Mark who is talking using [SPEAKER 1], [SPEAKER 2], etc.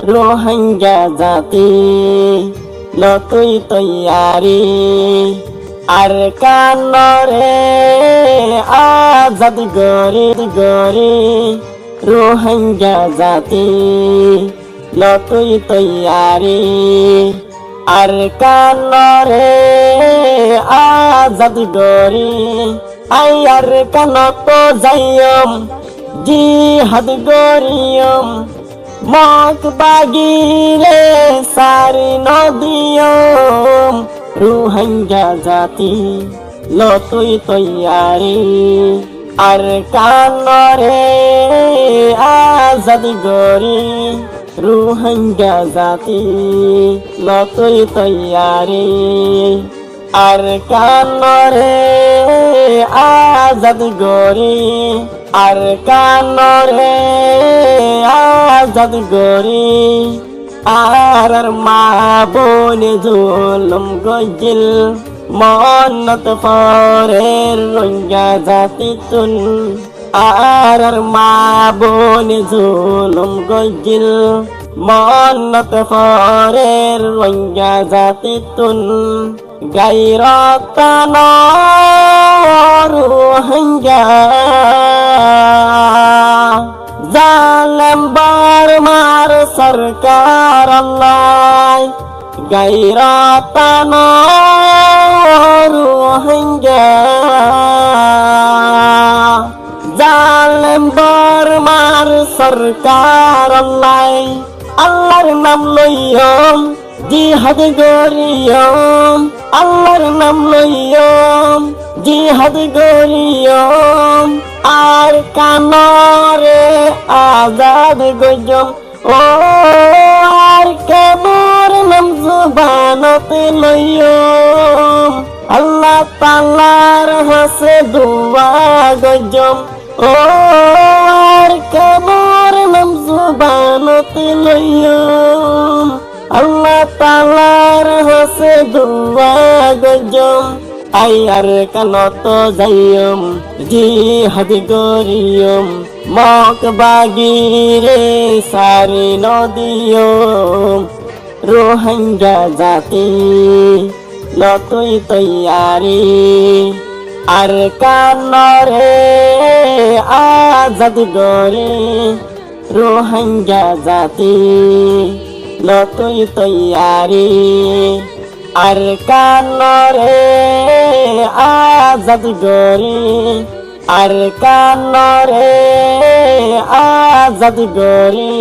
[SPEAKER 1] রোহিঙ্গা জাতি লতুই তৈয়ারি আর কানরে আজাদ গরি গরি রোহিঙ্গা জাতি লতুই তৈয়ারি আর কানরে আজাদ গরি আই আর কানত যাইম জিহাদ গরিয়ম মক বাগিরে সারি নদিয়ম রোহিঙ্গা জাতি লতুই তৈয়ারি আর কানরে আজাদ গরি রোহিঙ্গা জাতি লতুই তৈয়ারি আর কানরে আজাদ গরি আর কানরে আজাদ গরি আর মা বোন জুলুম গজিল মন্নত ফরের রোহিঙ্গা জাতি তুন আর মা বোন জুলুম গজিল মন্নত ফরের রোহিঙ্গা জাতি তুন গায়রতান রোহিঙ্গা জালেম বারমার সরকার আল্লাহ গায়রতান রোহিঙ্গা জালেম বারমার সরকার আল্লাহ আল্লাহর নাম লইয়ম জিহাদ গরিয়ম আল্লাহর নাম লইয়ম জিহাদ গরিয়ম আর কানরে আজাদ গজম ও আর কেমর নাম জুবানতে লইয়ম আল্লাহ তাআলার হাসে দোয়া গজম ও আর কেমর নাম জুবানতে লইয়ম আল্লাহ তাআলার হাসে দোয়া গজম আই আর কানত যাইয়ম জিহাদ গরিয়ম মক বাগিরে সারি নদিয়ম রোহিঙ্গা জাতি লতুই তৈয়ারি আর কানরে আজাদ গরি রোহিঙ্গা জাতি লতুই তৈয়ারি আর কানরে আজাদ গরি আর কানরে আজাদ গরি